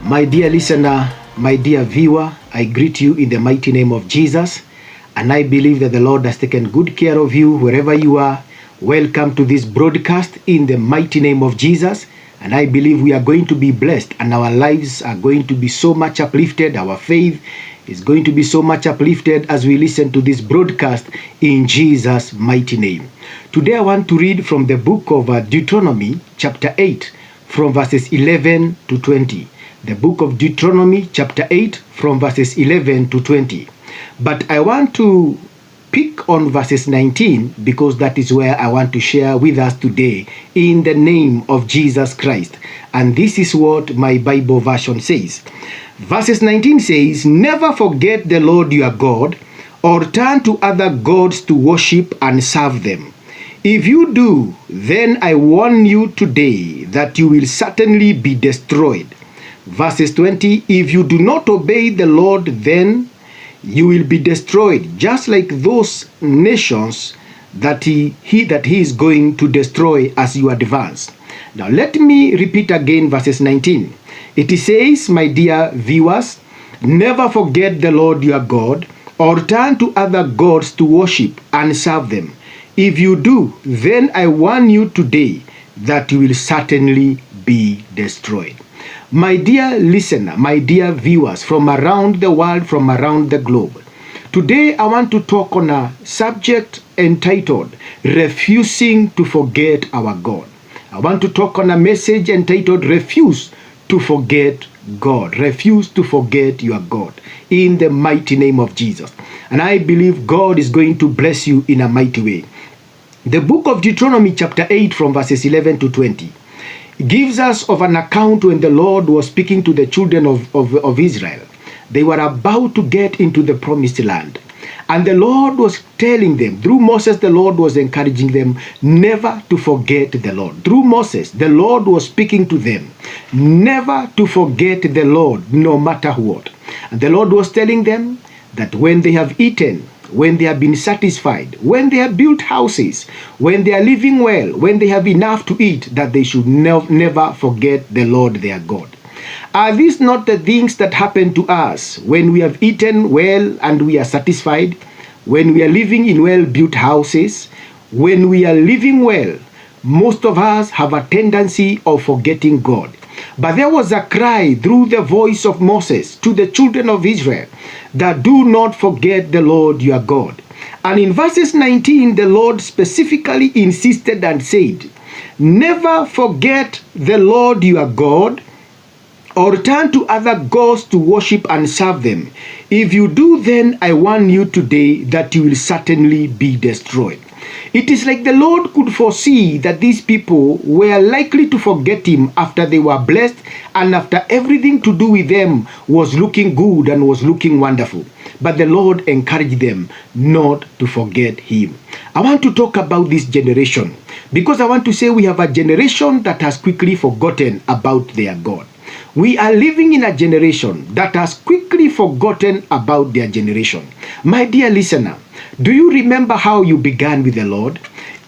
My dear listener, my dear viewer, I greet you in the mighty name of Jesus, and I believe that the Lord has taken good care of you wherever you are. Welcome to this broadcast in the mighty name of Jesus, and I believe we are going to be blessed and our lives are going to be so much uplifted. Our faith is going to be so much uplifted as we listen to this broadcast in Jesus' mighty name. Today I want to read from the book of Deuteronomy chapter 8 from verses 11 to 20. The book of Deuteronomy chapter 8 from verses 11 to 20. But I want to pick on verses 19 because that is where I want to share with us today in the name of Jesus Christ. And this is what my Bible version says. Verses 19 says, "Never forget the Lord your God, or turn to other gods to worship and serve them. If you do, then I warn you today that you will certainly be destroyed." Verses 20, "If you do not obey the Lord, then you will be destroyed, just like those nations that he is going to destroy as you advance." Now let me repeat again verses 19. It says, my dear viewers, never forget the Lord your God, or turn to other gods to worship and serve them. If you do, then I warn you today that you will certainly be destroyed. My dear listener, my dear viewers from around the world, from around the globe, today I want to talk on a subject entitled Refusing to Forget Our God. I want to talk on a message entitled Refuse to Forget God. Refuse to forget your God in the mighty name of Jesus. And I believe God is going to bless you in a mighty way. The book of Deuteronomy chapter 8 from verses 11 to 20 gives us of an account when the Lord was speaking to the children of Israel. They were about to get into the promised land. And the Lord was telling them, through Moses, the Lord was encouraging them never to forget the Lord. Through Moses, the Lord was speaking to them, never to forget the Lord, no matter what. And the Lord was telling them that when they have eaten, when they have been satisfied, when they have built houses, when they are living well, when they have enough to eat, that they should never forget the Lord their God. Are these not the things that happen to us when we have eaten well and we are satisfied, when we are living in well-built houses, when we are living well? Most of us have a tendency of forgetting God. But there was a cry through the voice of Moses to the children of Israel that do not forget the Lord your God. And in verses 19, the Lord specifically insisted and said, never forget the Lord your God, or turn to other gods to worship and serve them. If you do, then I warn you today that you will certainly be destroyed. It is like the Lord could foresee that these people were likely to forget him after they were blessed and after everything to do with them was looking good and was looking wonderful. But the Lord encouraged them not to forget him. I want to talk about this generation because I want to say we have a generation that has quickly forgotten about their God. We are living in a generation that has quickly forgotten about their generation. My dear listener, do you remember how you began with the Lord?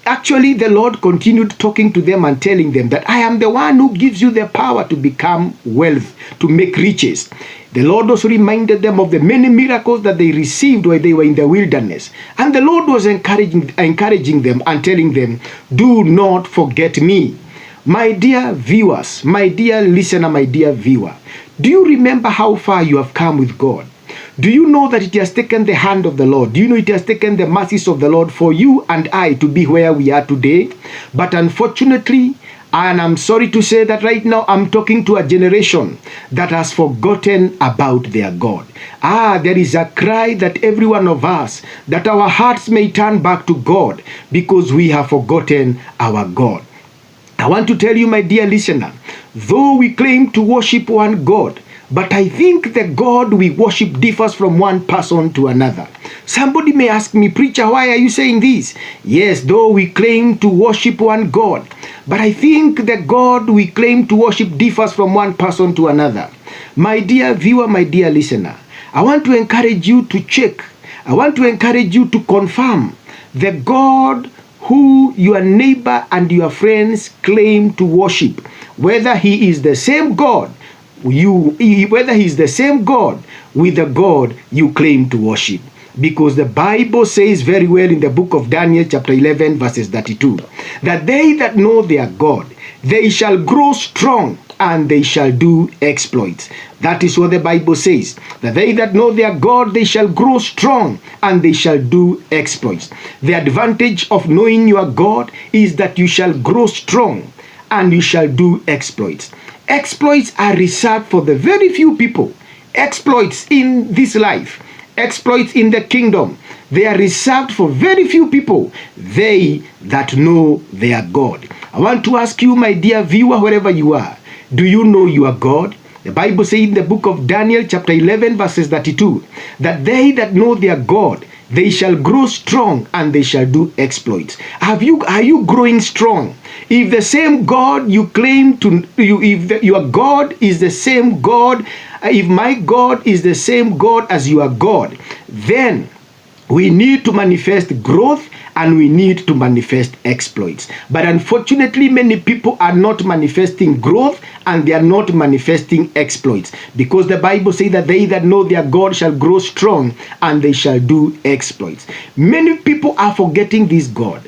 Actually, the Lord continued talking to them and telling them that I am the one who gives you the power to become wealth, to make riches. The Lord also reminded them of the many miracles that they received when they were in the wilderness. And the Lord was encouraging them and telling them, do not forget me. My dear viewers, my dear listener, my dear viewer, do you remember how far you have come with God? Do you know that it has taken the hand of the Lord? Do you know it has taken the mercies of the Lord for you and I to be where we are today? But unfortunately, and I'm sorry to say that right now, I'm talking to a generation that has forgotten about their God. There is a cry that every one of us, that our hearts may turn back to God because we have forgotten our God. I want to tell you, my dear listener, though we claim to worship one God, but I think the God we worship differs from one person to another. Somebody may ask me, preacher, why are you saying this? Yes, though we claim to worship one God, but I think the God we claim to worship differs from one person to another. My dear viewer, my dear listener, I want to encourage you to check. I want to encourage you to confirm the God who your neighbor and your friends claim to worship, whether he is the same God whether he's the same God with the God you claim to worship. Because the Bible says very well in the book of Daniel chapter 11 verses 32, that they that know their God, they shall grow strong and they shall do exploits. That is what the Bible says, that they that know their God, they shall grow strong and they shall do exploits. The advantage of knowing your God is that you shall grow strong and you shall do exploits. Exploits are reserved for the very few people. Exploits in this life, exploits in the kingdom, they are reserved for very few people, they that know their God. I want to ask you, my dear viewer, wherever you are, do you know your God? The Bible says in the book of Daniel chapter 11 verses 32, that they that know their God, they shall grow strong and they shall do exploits. Are you growing strong? If the same God you claim to, your God is the same God, if my God is the same God as your God, then we need to manifest growth and we need to manifest exploits. But unfortunately, many people are not manifesting growth and they are not manifesting exploits, because the Bible says that they that know their God shall grow strong and they shall do exploits. Many people are forgetting this God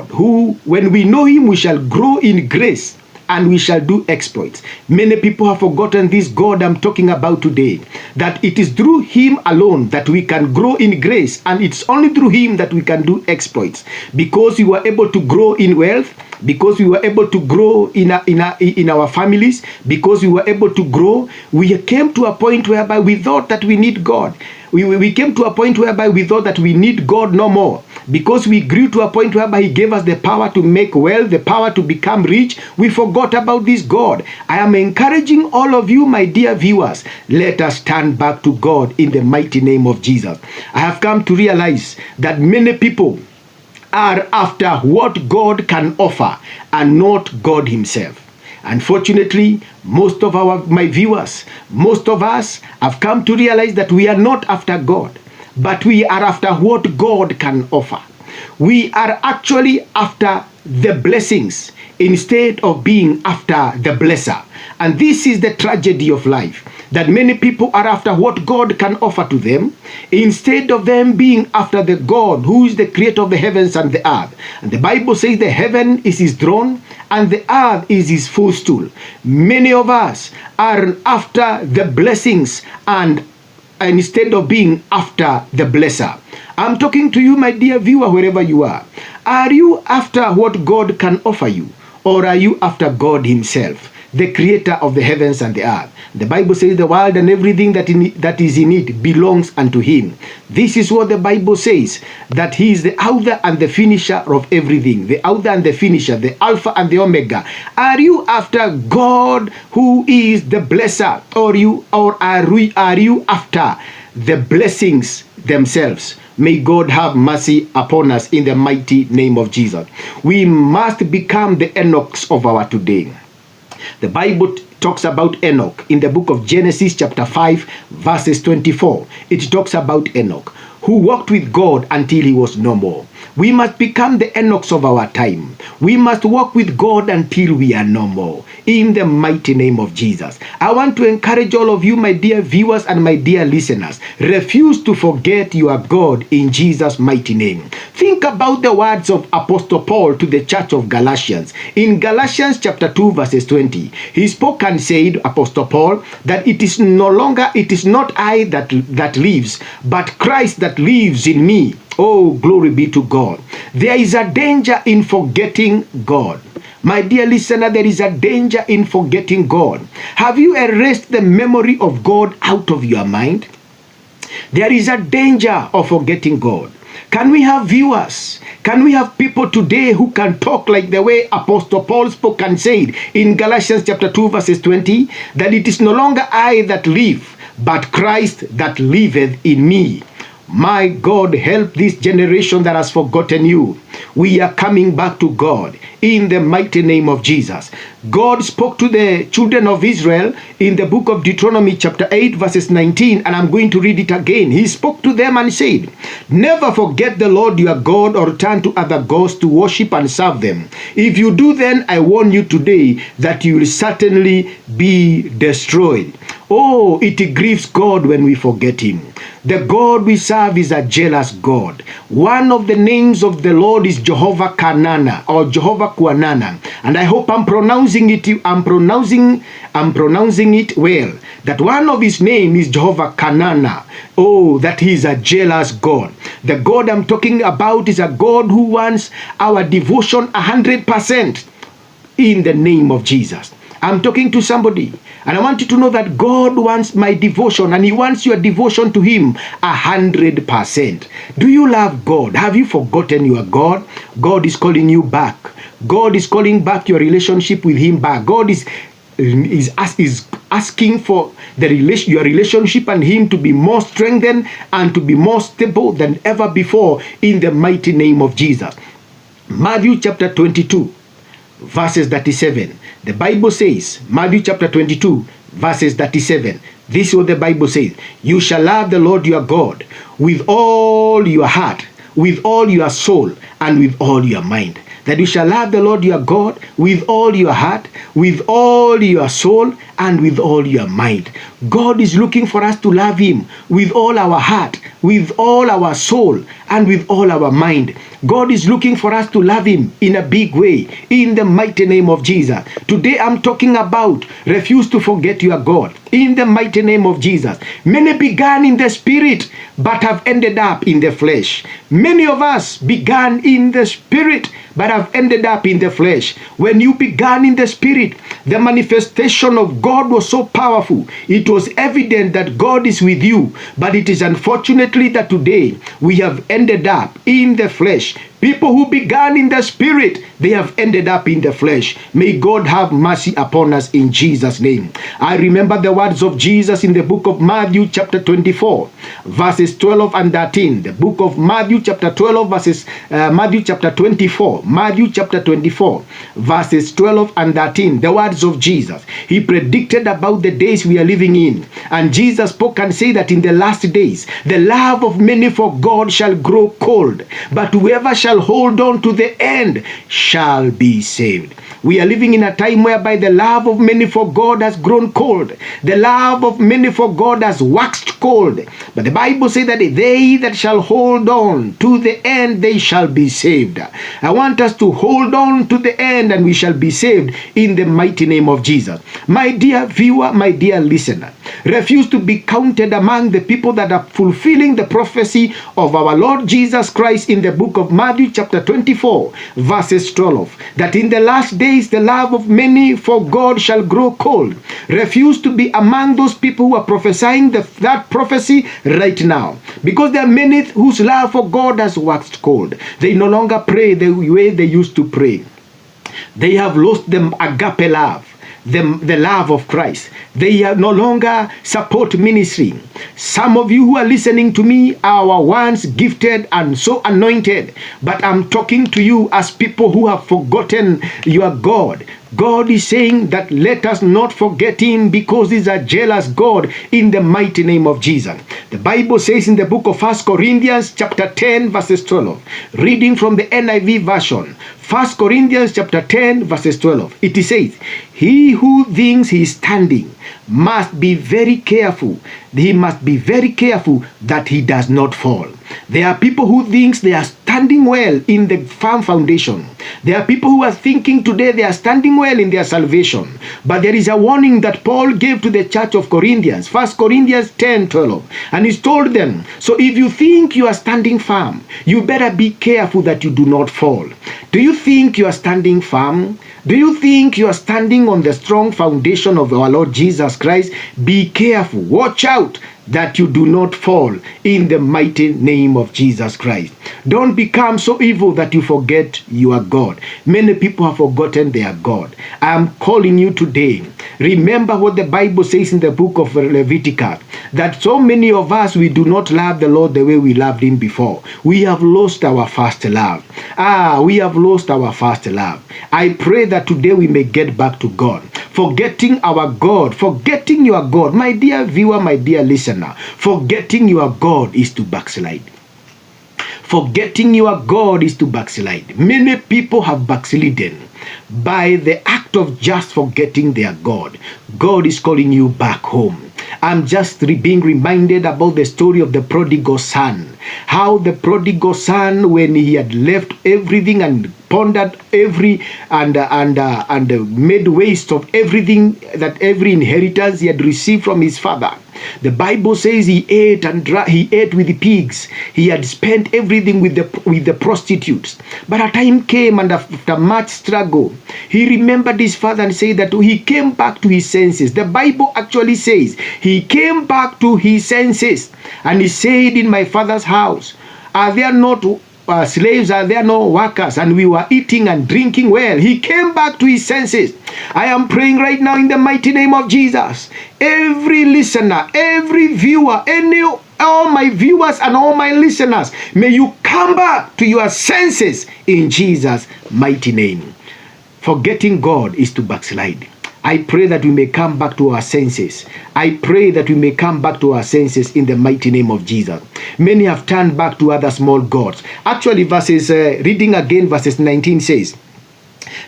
who, when we know him, we shall grow in grace and we shall do exploits. Many people have forgotten this God I'm talking about today, that it is through him alone that we can grow in grace, and it's only through him that we can do exploits. Because we were able to grow in wealth, because we were able to grow in our families, because we were able to grow, we came to a point whereby we thought that we need God. We came to a point whereby we thought that we need God no more, because we grew to a point whereby he gave us the power to make wealth, the power to become rich. We forgot about this God. I am encouraging all of you, my dear viewers, let us turn back to God in the mighty name of Jesus. I have come to realize that many people are after what God can offer and not God himself. Unfortunately, most of my viewers, most of us have come to realize that we are not after God, but we are after what God can offer. We are actually after the blessings instead of being after the blesser. And this is the tragedy of life, that many people are after what God can offer to them instead of them being after the God who is the creator of the heavens and the earth. And the Bible says the heaven is his throne and the earth is his footstool. Many of us are after the blessings and instead of being after the blesser. I'm talking to you, my dear viewer, wherever you are. Are you after what God can offer you, or are you after God himself, the creator of the heavens and the earth? The Bible says the world and everything that is in it belongs unto him. This is what the Bible says, that he is the author and the finisher of everything, the author and the finisher, the Alpha and the Omega. Are you after God who is the blesser, or are you after the blessings themselves? May God have mercy upon us in the mighty name of Jesus. We must become the Enochs of our today. The Bible talks about Enoch in the book of Genesis chapter 5 verses 24. It talks about Enoch, who walked with God until he was no more. We must become the Enochs of our time. We must walk with God until we are no more, in the mighty name of Jesus. I want to encourage all of you, my dear viewers and my dear listeners, refuse to forget your God in Jesus' mighty name. Think about the words of Apostle Paul to the church of Galatians. In Galatians chapter 2 verses 20, he spoke and said, Apostle Paul, that it is not I that lives, but Christ that lives in me. Oh, glory be to God. There is a danger in forgetting God. My dear listener, there is a danger in forgetting God. Have you erased the memory of God out of your mind? There is a danger of forgetting God. Can we have viewers? Can we have people today who can talk like the way Apostle Paul spoke and said in Galatians chapter 2 verses 20, that it is no longer I that live, but Christ that liveth in me. My God, help this generation that has forgotten you. We are coming back to God in the mighty name of Jesus. God spoke to the children of Israel in the book of Deuteronomy chapter 8 verses 19, and I'm going to read it again. He spoke to them and said, never forget the Lord your God or turn to other gods to worship and serve them. If you do, then I warn you today that you will certainly be destroyed. Oh, it grieves God when we forget him. The God we serve is a jealous God. One of the names of the Lord is Jehovah Kanana or Jehovah Kuanana. And I hope I'm pronouncing it well. That one of his name is Jehovah Kanana. Oh, that he is a jealous God. The God I'm talking about is a God who wants our devotion 100% in the name of Jesus. I'm talking to somebody, and I want you to know that God wants my devotion, and he wants your devotion to him 100%. Do you love God? Have you forgotten your God? God is calling you back. God is calling back your relationship with him back. God is asking for your relationship and him to be more strengthened and to be more stable than ever before in the mighty name of Jesus. Matthew chapter 22 verses 37. The Bible says, Matthew chapter 22 verses 37. This is what the Bible says. You shall love the Lord your God with all your heart, with all your soul, and with all your mind. That you shall love the Lord your God with all your heart, with all your soul, and with all your mind. God is looking for us to love him with all our heart, with all our soul, and with all our mind. God is looking for us to love him in a big way, in the mighty name of Jesus. Today I'm talking about refuse to forget your God, in the mighty name of Jesus. Many began in the spirit, but have ended up in the flesh. Many of us began in the spirit, but have ended up in the flesh. When you began in the spirit, the manifestation of God was so powerful. It was evident that God is with you, but it is unfortunately that today we have ended up in the flesh. People who began in the spirit, they have ended up in the flesh. May God have mercy upon us in Jesus' name. I remember the words of Jesus in the book of Matthew chapter 24, verses 12 and 13. The book of Matthew chapter 12 verses, Matthew chapter 24, Matthew chapter 24, verses 12 and 13. The words of Jesus. He predicted about the days we are living in. And Jesus spoke and said that in the last days, the love of many for God shall grow cold, but whoever shall hold on to the end shall be saved. We are living in a time whereby the love of many for God has grown cold. The love of many for God has waxed cold. But the Bible says that they that shall hold on to the end, they shall be saved. I want us to hold on to the end and we shall be saved in the mighty name of Jesus. My dear viewer, my dear listener, refuse to be counted among the people that are fulfilling the prophecy of our Lord Jesus Christ in the book of Matthew chapter 24 verses 12, that in the last days the love of many for God shall grow cold. Refuse to be among those people who are prophesying that prophecy right now, because there are many whose love for God has waxed cold. They no longer pray the way they used to pray. They have lost the agape love, the love of Christ. They are no longer support ministry. Some of you who are listening to me are once gifted and so anointed, but I'm talking to you as people who have forgotten your God. God is saying that let us not forget him, because he's a jealous God, in the mighty name of Jesus. The Bible says in the book of 1 Corinthians chapter 10 verses 12, reading from the NIV version, 1 Corinthians chapter 10 verses 12, it says, he who thinks he is standing must be very careful. He must be very careful that he does not fall. There are people who think they are standing well in the firm foundation. There are people who are thinking today they are standing well in their salvation. But there is a warning that Paul gave to the church of Corinthians, 1 Corinthians 10:12. And he told them, so if you think you are standing firm, you better be careful that you do not fall. Do you think you are standing firm? Do you think you are standing on the strong foundation of our Lord Jesus Christ? Be careful. Watch out that you do not fall in the mighty name of Jesus Christ. Don't become so evil that you forget you are God. Many people have forgotten their God. I am calling you today Remember what the Bible says in the book of Leviticus, that so many of us, we do not love the Lord the way we loved him before. We have lost our first love. We have lost our first love. I pray that today we may get back to God. Forgetting our God, forgetting your God, my dear viewer, my dear listener, forgetting your God is to backslide. Forgetting your God is to backslide. Many people have backslidden by the act of just forgetting their God. God is calling you back home. I'm just being reminded about the story of the prodigal son. How the prodigal son, when he had left everything and pondered and made waste of everything, that every inheritance he had received from his father. The Bible says he ate with the pigs. He had spent everything with the prostitutes. But a time came, and after much struggle, he remembered his father and said that he came back to his senses. The Bible actually says he came back to his senses, and he said, in my father's house, are there not slaves, are there no workers? And we were eating and drinking well. He came back to his senses. I am praying right now in the mighty name of Jesus. Every listener, every viewer, all my viewers and all my listeners, may you come back to your senses in Jesus' mighty name. Forgetting God is to backslide. I pray that we may come back to our senses. I pray that we may come back to our senses in the mighty name of Jesus. Many have turned back to other small gods. Actually, reading again, verses 19 says,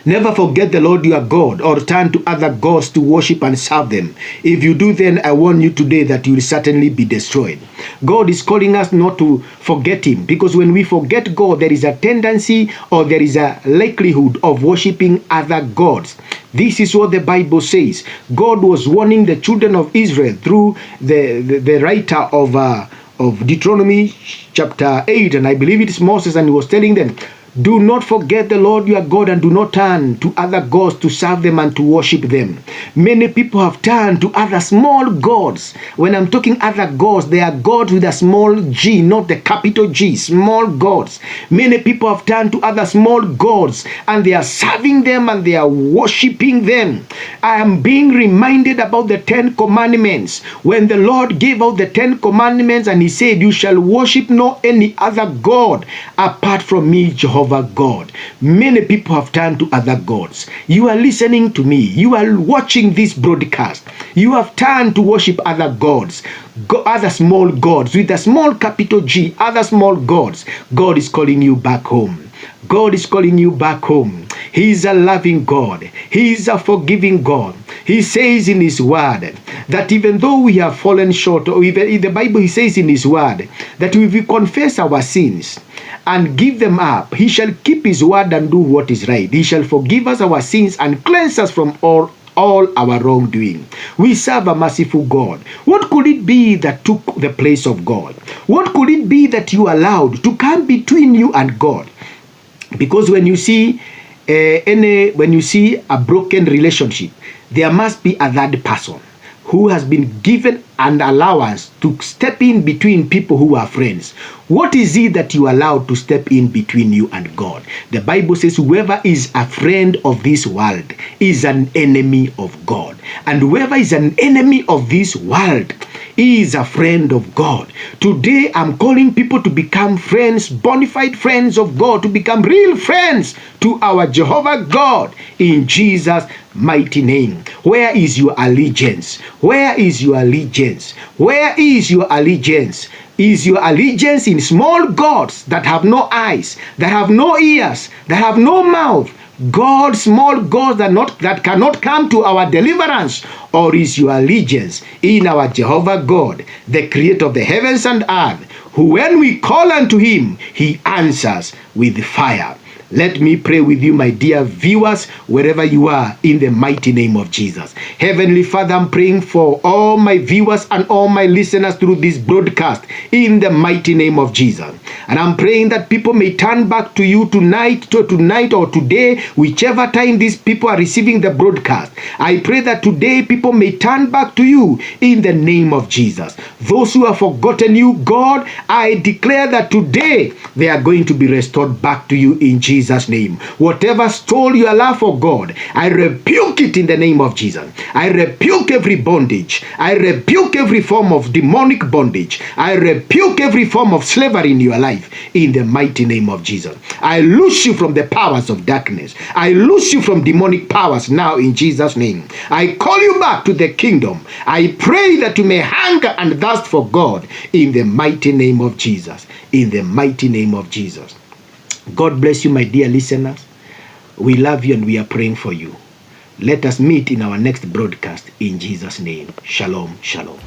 never forget the Lord your God, or turn to other gods to worship and serve them. If you do, then I warn you today that you will certainly be destroyed. God is calling us not to forget him, because when we forget God, there is a tendency, or there is a likelihood of worshiping other gods. This is what the Bible says. God was warning the children of Israel through the writer of Deuteronomy chapter 8, and I believe it is Moses, and he was telling them, do not forget the Lord your God, and do not turn to other gods to serve them and to worship them. Many people have turned to other small gods. When I'm talking other gods, they are gods with a small g, not the capital G, small gods. Many people have turned to other small gods, and they are serving them and they are worshiping them. I am being reminded about the 10 commandments. When the Lord gave out the 10 commandments, and he said, you shall worship no any other God apart from me, Jehovah God. Many people have turned to other gods. You are listening to me. You are watching this broadcast. You have turned to worship other gods, other small gods with a small capital G, other small gods. God is calling you back home. God is calling you back home. He is a loving God. He is a forgiving God. He says in his word that even though we have fallen short, or even in the Bible he says in his word that if we confess our sins and give them up, he shall keep his word and do what is right. He shall forgive us our sins and cleanse us from all our wrongdoing. We serve a merciful God. What could it be that took the place of God? What could it be that you allowed to come between you and God? Because when you see a broken relationship, there must be a third person who has been given an allowance to step in between people who are friends. What is it that you allowed to step in between you and God? The Bible says whoever is a friend of this world is an enemy of God. And whoever is an enemy of this world is a friend of God. Today I'm calling people to become friends, bona fide friends of God, to become real friends to our Jehovah God in Jesus' mighty name. Where is your allegiance? Where is your allegiance? Where is your allegiance? Is your allegiance in small gods that have no eyes, that have no ears, that have no mouth? God, small gods that cannot come to our deliverance? Or is your allegiance in our Jehovah God, the creator of the heavens and earth, who when we call unto him, he answers with fire? Let me pray with you, my dear viewers, wherever you are, in the mighty name of Jesus. Heavenly Father, I'm praying for all my viewers and all my listeners through this broadcast in the mighty name of Jesus. And I'm praying that people may turn back to you tonight or today, whichever time these people are receiving the broadcast. I pray that today people may turn back to you in the name of Jesus. Those who have forgotten you, God, I declare that today they are going to be restored back to you in Jesus' Jesus' name. Whatever stole your love for God, I rebuke it in the name of Jesus. I rebuke every bondage. I rebuke every form of demonic bondage. I rebuke every form of slavery in your life in the mighty name of Jesus. I loose you from the powers of darkness. I loose you from demonic powers now in Jesus' name. I call you back to the kingdom. I pray that you may hunger and thirst for God in the mighty name of Jesus. In the mighty name of Jesus. God bless you, my dear listeners. We love you and we are praying for you. Let us meet in our next broadcast in Jesus' name. Shalom, shalom.